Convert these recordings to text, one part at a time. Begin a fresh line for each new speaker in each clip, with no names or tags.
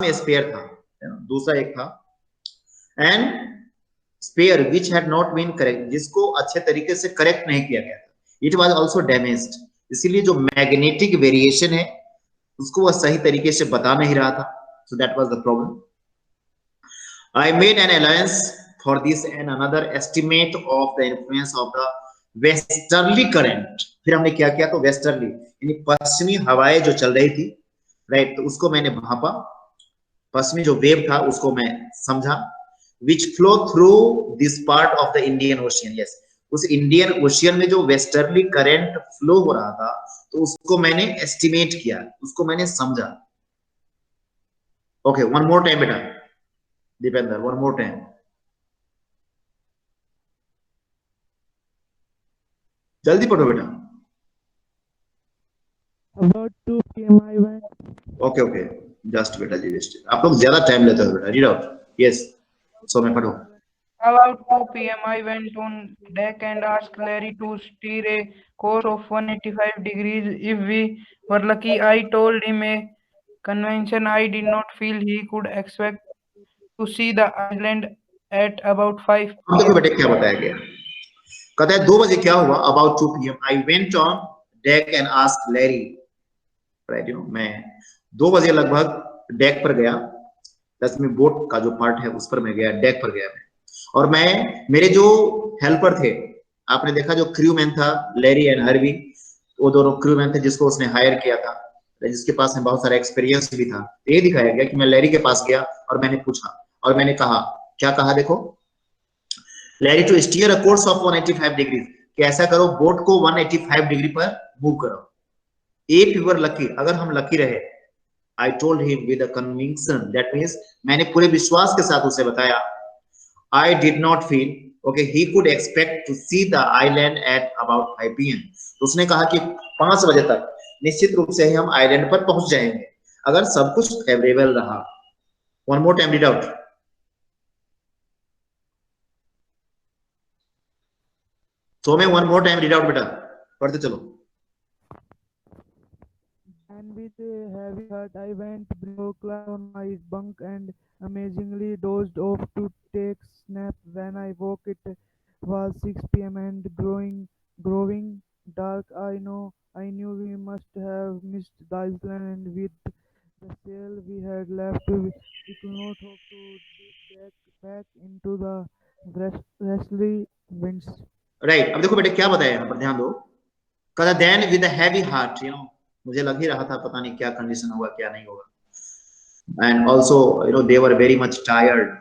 में स्पेयर था, दूसरा एक था, and spare which had not been correct, जिसको अच्छे तरीके से करेक्ट नहीं किया गया था, इट वाज आल्सो डैमेज्ड। इसीलिए जो मैग्नेटिक वेरिएशन है उसको वह सही तरीके से बता नहीं रहा था, so that was the problem. I made an allowance for this and another estimate of the influence of the westerly current। फिर हमने क्या किया, तो वेस्टर्ली यानी पश्चिमी हवाएं जो चल रही थी, राइट, तो उसको मैंने भापा, पश्चिमी जो वेव था उसको मैं समझा, विच flow through this part of the Indian ocean. Yes, उस इंडियन ओशियन में जो वेस्टर्ली करंट फ्लो हो रहा था, तो उसको मैंने एस्टिमेट किया, उसको मैंने समझा। ओके, वन मोर टाइम बेटा दीपेंद्र, वन मोर टाइम, जल्दी पढ़ो बेटा।
About 2 p.m. I went.
Okay okay, just बेटा जी, जस्ट आप लोग ज्यादा टाइम लेते हो बेटा, रीड आउट। यस, सो मैं पढ़ो।
About 2 p.m. I went on deck and asked Larry to steer a course of 185 degrees if we were lucky. I told him a convention I did not feel he could expect to see the island at about 5
अब देखो
p.m.
बेटे क्या बताया गया, कहता है 2 बजे क्या हुआ, about 2 PM I went on deck and asked Larry, right, मैं 2 बजे लगभग डेक पर गया, दस में बोट का जो पार्ट है उस पर मैं गया, डेक पर गया मैं, और मैं, मेरे जो हेल्पर थे, आपने देखा जो क्रू मैन था लैरी एंड हर्वी, वो दोनों क्रू मैन थे जिसको उसने हायर किया था, जिसके पास में बहुत सारा एक्सपीरियंस भी था। ये दिखाया गया कि मैं लैरी के पास गया और मैंने पूछा और मैंने कहा, क्या कहा देखो, Larry to steer a course of 185 degree, कि ऐसा करो बोट को 185 डिग्री पर मूव करो। इफ यू वर लकी, अगर हम लकी रहे, I told him with a conviction, that means मैंने पूरे विश्वास के साथ उसे बताया, I did not feel okay he could expect to see the island at about 5 PM। तो उसने कहा कि 5 बजे तक निश्चित रूप से ही हम आइलैंड पर पहुंच जाएंगे अगर सब कुछ फेवरेबल रहा। One more time read out. तो मैं one more time read out बेटा, पढ़ते चलो।
And with a heavy heart, I went below, climbed on my bunk, and amazingly dozed off to take snap. When I woke, it was 6 p.m. and growing dark. I knew we must have missed the island, and with the sail we had left, we could not hope to dip back into the westerly winds.
Right, अब देखो बेटे क्या बताया यहाँ पर, ध्यान दो, कहता then with a heavy heart, मुझे लग ही रहा था पता नहीं क्या कंडीशन होगा क्या नहीं होगा, and also they were very much tired,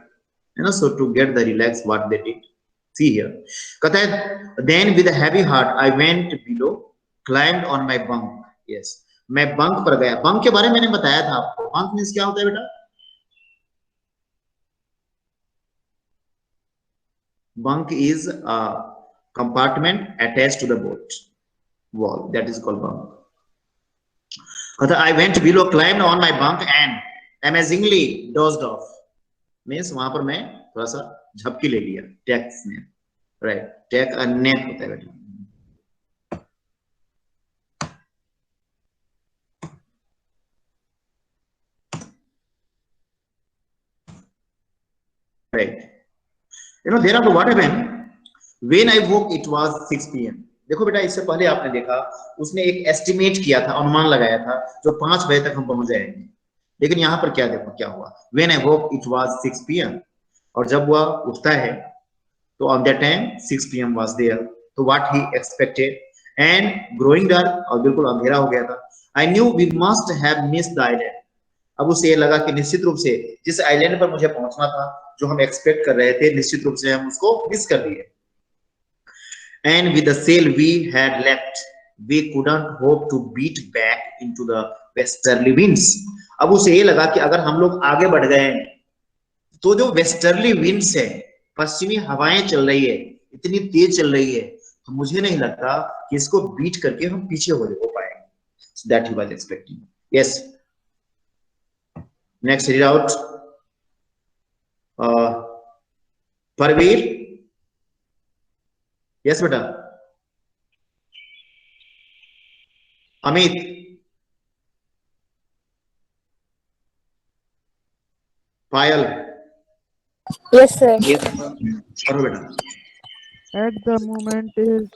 so to get the relax what they did, see here, कहता है then with a heavy heart I went below, climbed on my bunk। yes, मैं bunk पर गया। Bunk के बारे में मैंने बताया था आपको, बंक मींस क्या होता है बेटा, bunk is a compartment attached to the boat wall, that is called bunk। I went below, climbed on my bunk and amazingly dozed off, means वहां पर मैं थोड़ा सा झपकी ले लिया, take snap, right, take a nap होता है बेटा। Right, thereafter what happened when I woke it was 6 PM। देखो बेटा, इससे पहले आपने देखा उसने एक एस्टिमेट किया था, अनुमान लगाया था जो 5 बजे तक हम पहुंच जाएंगे, लेकिन यहाँ पर क्या देखो क्या हुआ, when I woke it was 6 PM, और जब वह उठता है तो on that time 6 PM was there, तो what he expected and growing dark, और बिल्कुल अंधेरा हो गया था। I knew we must have missed the island। अब उसे ये लगा कि निश्चित रूप से जिस आइलैंड पर मुझे पहुंचना था, जो हम एक्सपेक्ट कर रहे थे, निश्चित रूप से हम उसको मिस कर दिए। And with the sail we had left, we couldn't hope to beat back into the westerly winds। अब उसे ये लगा कि अगर हम लोग आगे बढ़ गए तो जो वेस्टर्ली विंड्स है, पश्चिमी हवाएं चल रही है, इतनी तेज चल रही है, तो मुझे नहीं लगता कि इसको बीट करके हम पीछे हो पाएंगे। So that he was expecting। Yes, next read out। Parveer, yes बेटा, अमित, पायल
Yes, sir.
पढ़ो बेटा।
At the moment his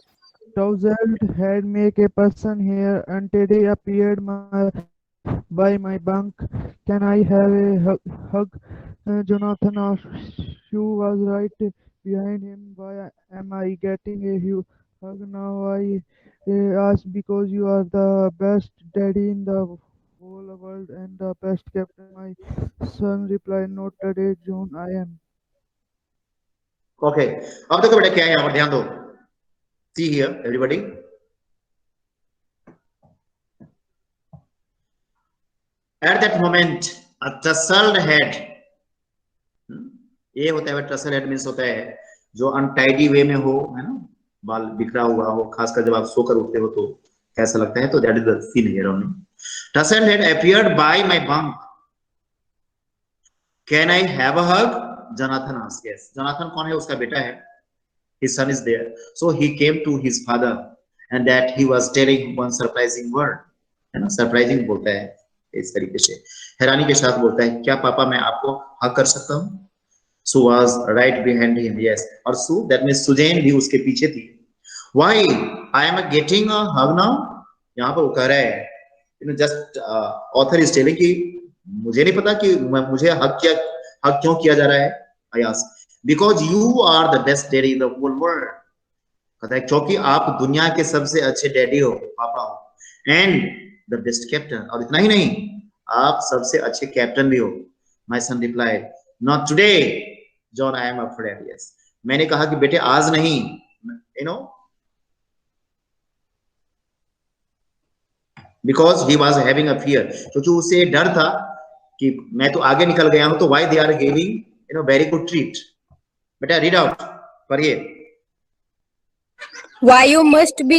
tousled head make a person here until he appeared by my bunk. Can I have a hug? Jonathan asked. Sue was right behind him. Why am I getting a hug now? I asked. Because you are the best daddy in the whole world and the best captain. My son replied, not today, John. I am.
Okay, अब देखो बेटा क्या है यहाँ पर, ध्यान दो। See here everybody, at that moment a tousled head, ये होता है टसल हेड मींस होता है जो अनटाइडी वे में हो, है ना, बाल बिखरा हुआ हो, खासकर जब आप सोकर उठते हो तो कैसा लगता है, तो that is the scene here only. Tousled head appeared by my bunk, can I have a hug? Jonathan asked. Yes, Jonathan कौन है? उसका बेटा है, his son is there, so he came to his father and that he was telling one surprising word, है ना, surprising बोलता है इस तरीके से, हैरानी के साथ बोलता है, क्या पापा मैं आपको हग कर सकता हूँ? Sue was right behind him, yes, और Sue that means सुजैन भी उसके पीछे थी। Why I am getting a hug now? यहाँ पर वो कह रहा है, you know, just author is telling कि मुझे नहीं पता कि मुझे हग क्यों किया जा रहा है। I ask because you are the best daddy in the whole world, कहता है क्योंकि आप दुनिया के सबसे अच्छे डैडी हो, पापा हो, एंड द बेस्ट कैप्टन, और इतना ही नहीं, आप सबसे अच्छे कैप्टन भी हो। My son replied, not today John, I am afraid. Yes, मैंने कहा कि बेटे आज नहीं, you know, because he was having a fear, क्योंकि उसे डर था कि मैं तो आगे निकल गया हूं, तो why they are giving, you know, very good treat. बेटा रीड आउट, पढ़िए।
Why you must be,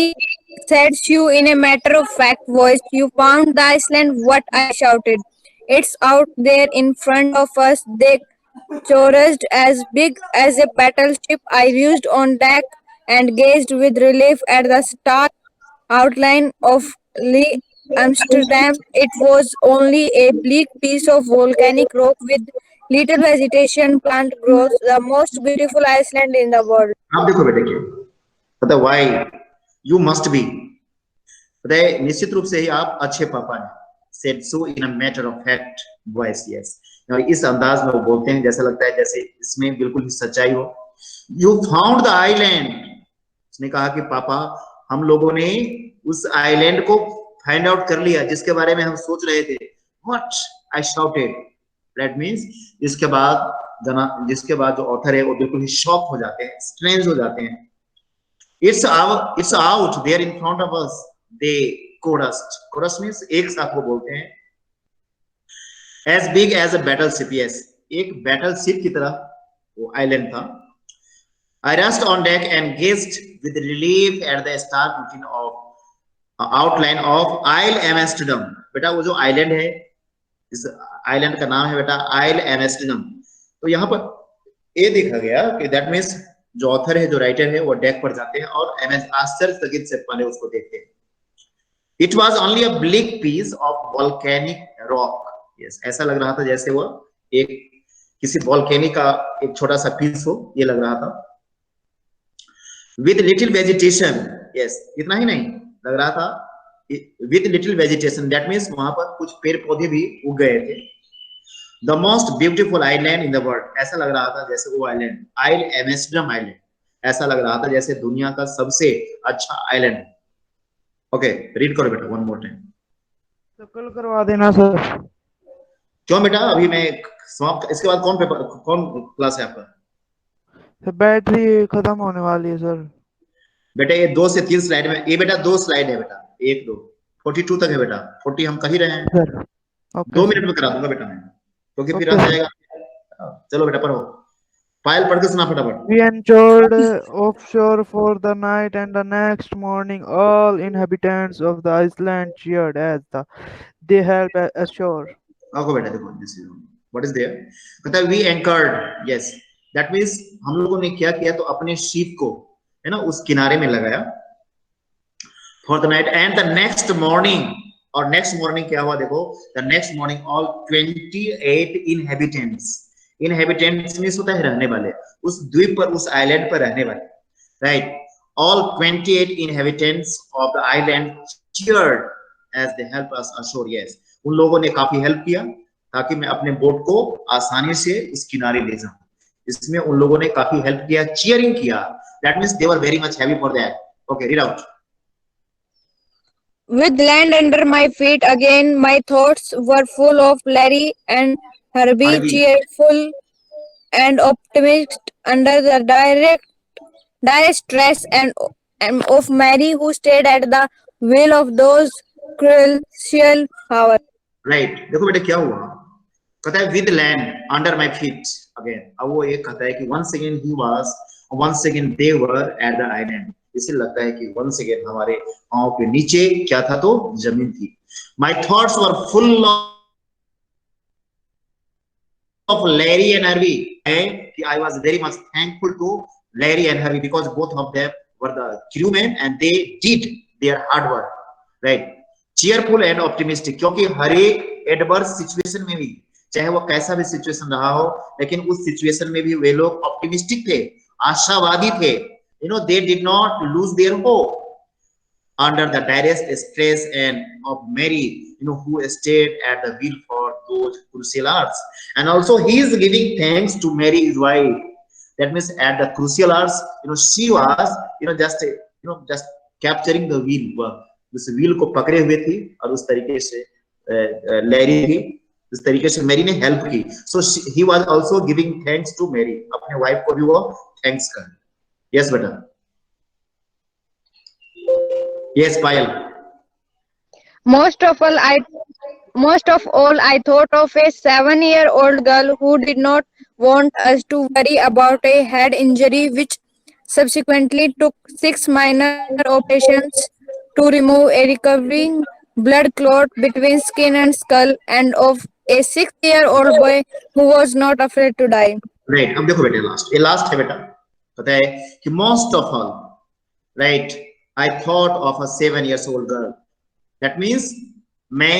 said Sue in a matter-of-fact voice. You found the Iceland, what? I shouted. It's out there in front of us. They chorused, as big as a battleship. I rushed on deck and gazed with relief at the stark outline of Lee Amsterdam. It was only a bleak piece of volcanic rock with little vegetation, plant growth, the most beautiful Iceland in the world.
आप देखो बेटे क्या पता, why you must be, पता है निश्चित रूप से ही आप अच्छे पापा हैं, said so in a matter of fact voice. Yes, और इस अंदाज में वो बोलते हैं जैसा लगता है जैसे इसमें बिल्कुल ही सच्चाई हो। यू फाउंड द आइलैंड, उसने कहा कि पापा हम लोगों ने उस आइलैंड को फाइंड आउट कर लिया जिसके बारे में हम सोच रहे थे। What? I shouted, that means इसके बाद जिसके बाद जो ऑथर है वो बिल्कुल ही शॉक हो जाते हैं, स्ट्रेंज हो जाते हैं। It's out there in front of us, they chorused. Chorus means एक साथ वो बोलते हैं। As big as a battleship, yes, एक battleship की तरह वो आइलैंड था। I rushed on deck and gazed with relief at the stark outline of Isle Amsterdam. बेटा वो जो आइलैंड है, इस आइलैंड का नाम है बेटा आइल एम्स्टर्डम। तो यहाँ पर ये देखा गया कि दैट मीन्स जो ऑथर है, जो राइटर है, वो डेक पर जाते हैं और आश्चर्यचकित से पहले उसको देखते हैं। It was only a bleak piece of volcanic rock. Yes, ऐसा लग रहा था जैसे वो एक किसी वॉल्केनिक का एक छोटा सा पीस हो, ये लग रहा था। विद लिटिल वेजिटेशन, यस, इतना ही नहीं लग रहा था, with little vegetation, that means वहां पर कुछ पेड़ पौधे भी उग गए थे। The most beautiful island in the world, ऐसा लग रहा था जैसे वो आइलैंड आइल एम्स्टर्डम आइलैंड, ऐसा लग रहा था जैसे दुनिया का सबसे अच्छा आइलैंड। ओके, रीड करो बेटा वन मोर टाइम।
कल करवा देना सर।
क्यों बेटा? अभी मैं समाप्त, इसके बाद कौन क्लास है आपका?
सर बैटरी खत्म होने वाली है सर।
बेटा ये 2 से 3 स्लाइड में, ये बेटा 2 स्लाइड है बेटा, 1 2 42 तक है बेटा, 40 हम कह ही रहे हैं
सर। ओके,
2 मिनट में करा दूंगा बेटा मैं, क्योंकि फिर आ जाएगा। चलो बेटा पढ़ो, पायल पढ़ के सुना फटाफट।
We anchored offshore for the night, and the next morning all inhabitants of the island cheered as they helped ashore.
आओ बेटा देखो, this is what is there, कहता है we anchored. Yes, that means हम लोगों ने क्या किया, तो अपने शिप को, है ना, उस किनारे में लगाया। For the night and the next morning, और नेक्स्ट मॉर्निंग क्या हुआ देखो, the next morning all 28 inhabitants means होता है रहने वाले, उस द्वीप पर, उस आइलैंड पर रहने वाले, right, all 28 inhabitants of the island cheered as they help us ashore. Yes, उन लोगों ने काफी हेल्प किया ताकि मैं अपने बोट को आसानी से उस किनारे ले जाऊं। इसमें उन लोगों ने काफी हेल्प किया, चीयरिंग किया, that means they were very much happy for that. Okay, read out.
With land under my feet again, my thoughts were full of Larry and Herbie,
Herbie.
cheerful and optimistic under the dire stress and of Mary, who stayed at the wheel of those crucial hours.
Right, देखो बेटे क्या हुआ, कहता है with land under my feet again. अब वो ये कहता है कि once again they were at the island. इसे लगता है कि once again हमारे पांव के नीचे क्या था, तो जमीन थी. My thoughts were full of Larry and Harvey. I was very much thankful to Larry and Harvey because both of them were the crewmen and they did their hard work, right? Cheerful and optimistic, क्योंकि हर एक adverse situation में भी, चाहे वो कैसा भी situation रहा हो, लेकिन उस सिचुएशन में भी वे लोग ऑप्टिमिस्टिक थे, आशावादी थे. You know, they did not lose their hope under the direst stress and of Mary, you know, who stayed at the wheel for those crucial hours. And also he is giving thanks to Mary, his wife. That means at the crucial hours, you know, she was, just capturing the wheel. उस wheel को पकड़े हुए थी और उस तरीके से Larry थी, इस तरीके से मैरी ने हेल्प की. So he was also giving thanks to Mary, अपने वाइफ को भी वो थैंक्स कर. यस बेटा, yes Payal.
Most of all, I thought of a 7-year-old girl who did not want us to worry about a head injury, which subsequently took 6 minor operations to remove a recovering blood clot between skin and skull, and of a 6-year-old boy who was not afraid to die.
Right, अब देखो बेटे last, ये last है बेटा. पता है कि most of all, right, I thought of a 7 years old girl. That means मैं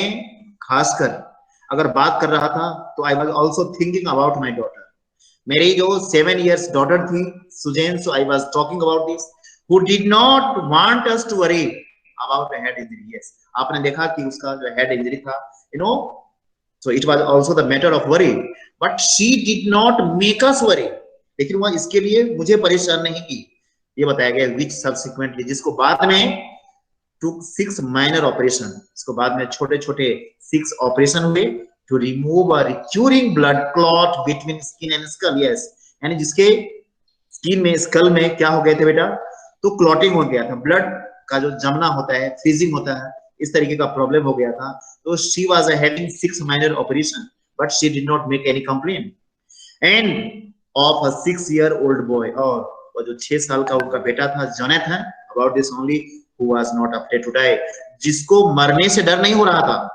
खासकर अगर बात कर रहा था तो I was also thinking about my daughter. मेरी जो 7 years डॉटर थी Susan, so I was talking about this, who did not want us to worry about a head injury. Yes, आपने देखा कि उसका जो हेड इंजरी था, you know, so it was also the matter of worry, but she did not make us worry. लेकिन वह इसके लिए मुझे परेशान नहीं की. ये बताया गया which subsequently, जिसको बाद में took 6 minor operation, इसको बाद में छोटे-छोटे 6 ऑपरेशन हुए to remove a recurring blood clot between skin and skull. yes, यानी जिसके स्किन में, स्कल में क्या हो गए थे बेटा, तो क्लॉटिंग हो गया था, ब्लड का जो जमना होता है, फ्रीजिंग होता है, इस तरीके का प्रॉब्लम हो गया था. तो she was having 6 minor operation, but she did not make any complaint. And of a 6-year-old boy, और वो जो 6 साल का उनका बेटा था Jonathan, about this only, who was not afraid to die, जिसको मरने से डर नहीं हो रहा था.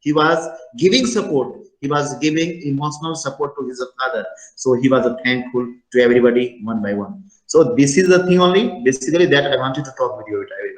He was giving support, he was giving emotional support to his father, so he was thankful to everybody one by one. So this is the thing only basically that I wanted to talk with you.